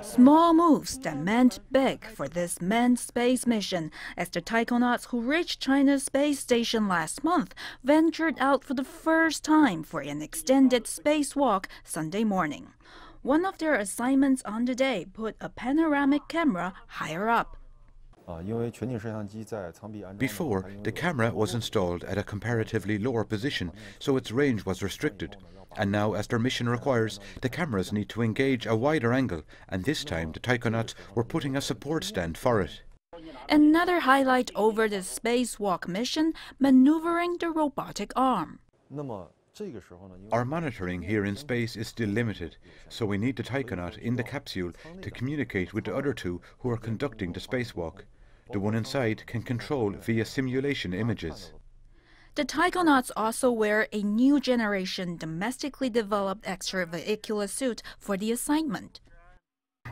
Small moves that meant big for this manned space mission, as the Taikonauts who reached China's space station last month ventured out for the first time for an extended spacewalk Sunday morning. One of their assignments on the day put a panoramic camera higher up. Before, the camera was installed at a comparatively lower position, so its range was restricted. And now, as their mission requires, the cameras need to engage a wider angle, and this time the Taikonauts were putting a support stand for it. Another highlight over the spacewalk mission, maneuvering the robotic arm. Our monitoring here in space is still limited, so we need the taikonaut in the capsule to communicate with the other two who are conducting the spacewalk. The one inside can control via simulation images. The Taikonauts also wear a new generation domestically developed extra-vehicular suit for the assignment.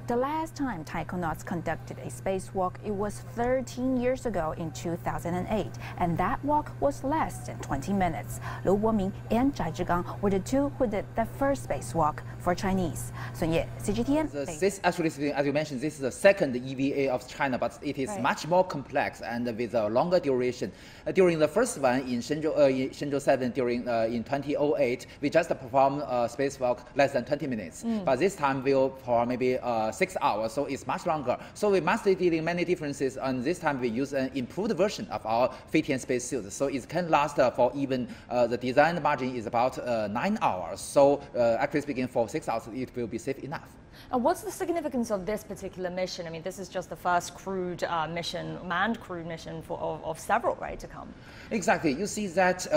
The last time Taikonauts conducted a spacewalk, it was 13 years ago in 2008, and that walk was less than 20 minutes. Liu Boming and Zhai Zhigang were the two who did the first spacewalk for Chinese. Sun Ye, CGTN. This actually, as you mentioned, this is the second EVA of China, but it is much more complex and with a longer duration. During the first one in Shenzhou 7 in 2008, we just performed a spacewalk less than 20 minutes. But this time we'll perform maybe 6 hours, so it's much longer. So we must be dealing many differences, and this time we use an improved version of our Tian spacesuit, so it can last for even the design margin is about 9 hours. So actually speaking, for 6 hours it will be safe enough. What's the significance of this particular mission? I mean, this is just the first crewed mission, manned crewed mission of several, right, to come? Exactly. You see that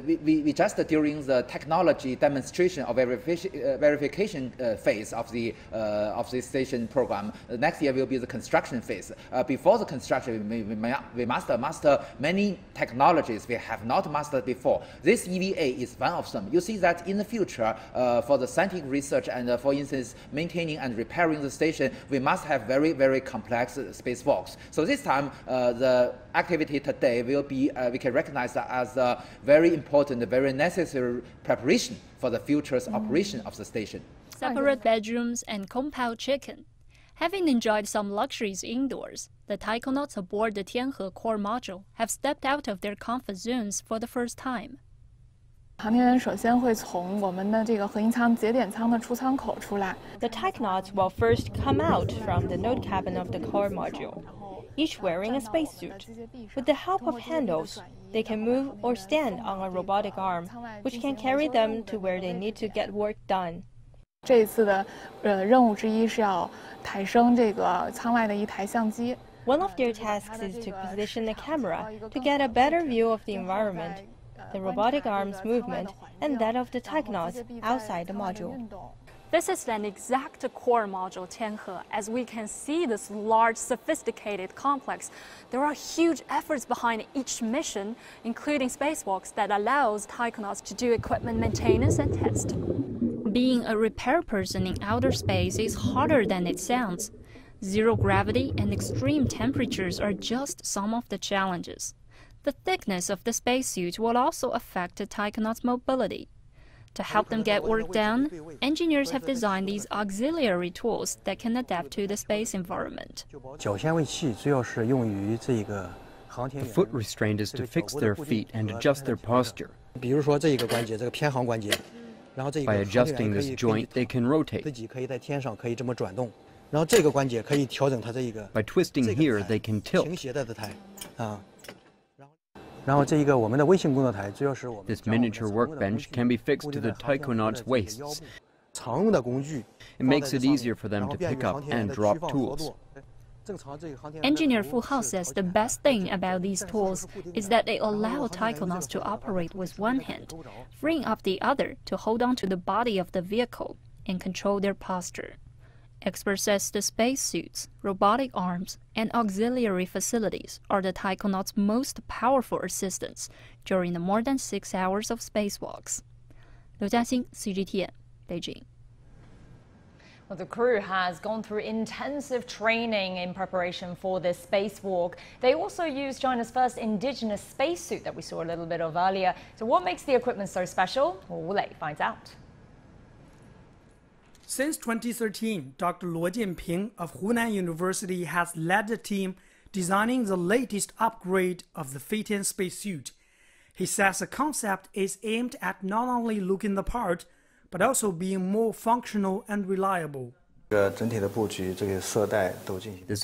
we just during the technology demonstration or verification phase of the station program. Next year will be the construction phase. Before the construction, we must master many technologies we have not mastered before. This EVA is one of them. You see that in the future, for the scientific research and, for instance, maintaining and repairing the station, we must have very, very complex spacewalks. So this time, the activity today will be, we can recognize that as a very important, very necessary preparation for the future's operation of the station. Separate bedrooms and compound chicken. Having enjoyed some luxuries indoors, the Taikonauts aboard the Tianhe core module have stepped out of their comfort zones for the first time. 航天员首先会从我们的这个核心舱节点舱的出舱口出来。The Taikonauts will first come out from the node cabin of the core module, each wearing a spacesuit. With the help of handles, they can move or stand on a robotic arm, which can carry them to where they need to get work done. 这一次的任务之一是要抬升这个舱外的一台相机。One of their tasks is to position the camera to get a better view of the environment, the robotic arm's movement, and that of the Taikonauts outside the module. This is an exact core module, Tianhe. As we can see this large, sophisticated complex, there are huge efforts behind each mission, including spacewalks that allows Taikonauts to do equipment maintenance and test. Being a repair person in outer space is harder than it sounds. Zero gravity and extreme temperatures are just some of the challenges. The thickness of the spacesuit will also affect the Taikonauts' mobility. To help them get work done, engineers have designed these auxiliary tools that can adapt to the space environment. The foot restraint is to fix their feet and adjust their posture. By adjusting this joint, they can rotate. By twisting here, they can tilt. This miniature workbench can be fixed to the Taikonauts' waists. It makes it easier for them to pick up and drop tools. Engineer Fu Hao says the best thing about these tools is that they allow Taikonauts to operate with one hand, freeing up the other to hold on to the body of the vehicle and control their posture. Expert says the spacesuits, robotic arms, and auxiliary facilities are the Taikonauts' most powerful assistants during the more than 6 hours of spacewalks. Liu Jiaxing, CGTN, Beijing. Well, the crew has gone through intensive training in preparation for this spacewalk. They also used China's first indigenous spacesuit that we saw a little bit of earlier. So what makes the equipment so special? Well, Wu Lei finds out. Since 2013, Dr. Luo Jianping of Hunan University has led the team designing the latest upgrade of the Feitian spacesuit. He says the concept is aimed at not only looking the part, but also being more functional and reliable. This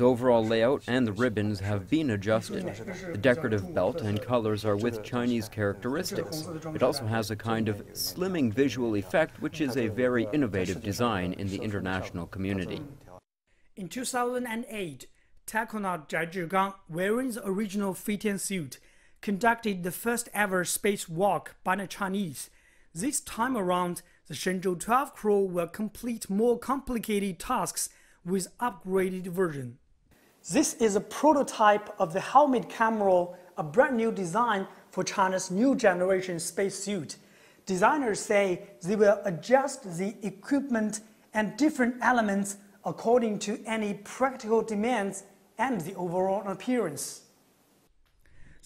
overall layout and the ribbons have been adjusted. The decorative belt and colors are with Chinese characteristics. It also has a kind of slimming visual effect, which is a very innovative design in the international community. In 2008, Taikonaut Yang Yuguang, wearing the original Feitian suit, conducted the first ever spacewalk by the Chinese. This time around, the Shenzhou 12 crew will complete more complicated tasks with upgraded version. This is a prototype of the helmet camera, a brand new design for China's new generation spacesuit. Designers say they will adjust the equipment and different elements according to any practical demands and the overall appearance.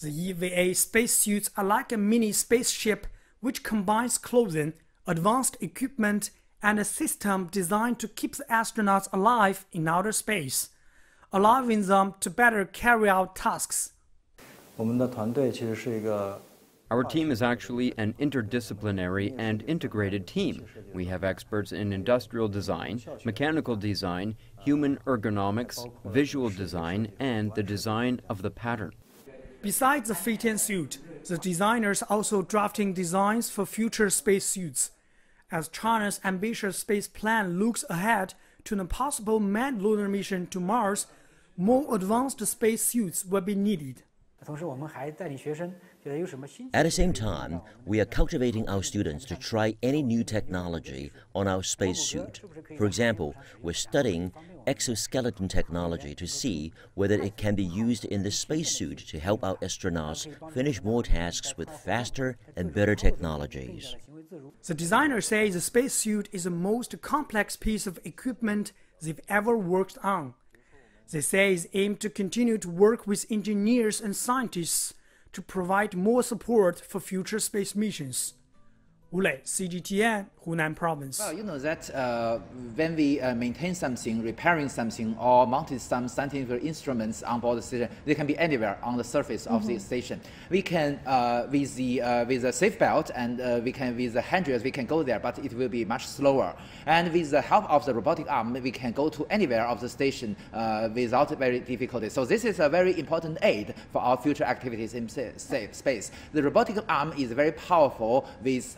The EVA spacesuits are like a mini spaceship which combines clothing, advanced equipment, and a system designed to keep the astronauts alive in outer space, allowing them to better carry out tasks. Our team is actually an interdisciplinary and integrated team. We have experts in industrial design, mechanical design, human ergonomics, visual design, and the design of the pattern. Besides the Feitian suit, the designers are also drafting designs for future spacesuits. As China's ambitious space plan looks ahead to a possible manned lunar mission to Mars, more advanced spacesuits will be needed. At the same time, we are cultivating our students to try any new technology on our spacesuit. For example, we're studying exoskeleton technology to see whether it can be used in the spacesuit to help our astronauts finish more tasks with faster and better technologies. The designer says the spacesuit is the most complex piece of equipment they've ever worked on. They say it's aimed to continue to work with engineers and scientists to provide more support for future space missions. Wu Lei, CGTN, Hunan Province. Well, you know that when we maintain something, repairing something, or mounted some scientific instruments on board the station, they can be anywhere on the surface of the station. We can, with the safe belt and with the handrails, we can go there, but it will be much slower. And with the help of the robotic arm, we can go to anywhere of the station without very difficulty. So this is a very important aid for our future activities in space. The robotic arm is very powerful with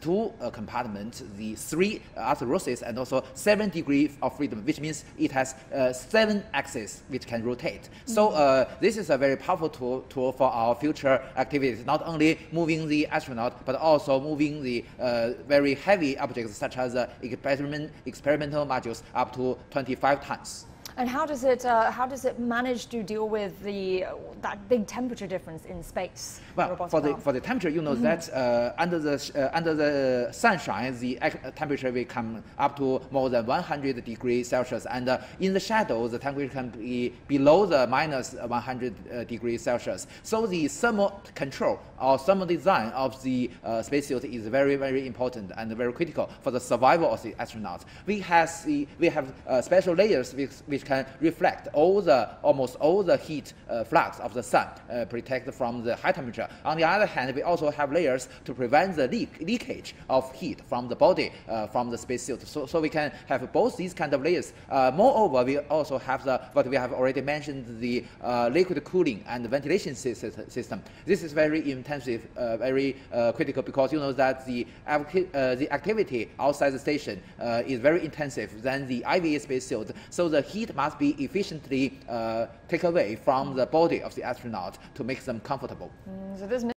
two compartments, the 3 arthroses and also 7 degrees of freedom, which means it has 7 axes which can rotate. So this is a very powerful tool for our future activities, not only moving the astronaut, but also moving the very heavy objects such as experimental modules up to 25 tons. And how does it manage to deal with that big temperature difference in space? Well, for the temperature, you know that under the sunshine, the temperature will come up to more than 100 degrees Celsius, and in the shadow, the temperature can be below the minus 100 degrees Celsius. So the thermal control or thermal design of the spacesuit is very, very important and very critical for the survival of the astronauts. We have special layers which can reflect almost all the heat flux of the sun, protect from the high temperature. On the other hand, we also have layers to prevent the leakage of heat from the body, from the spacesuit. So we can have both these kind of layers. Moreover, we also have what we have already mentioned, the liquid cooling and ventilation system. This is very intensive, very critical, because you know that the activity outside the station is very intensive than the IVA spacesuit. So the heat must be efficiently taken away from the body of the astronaut to make them comfortable. So this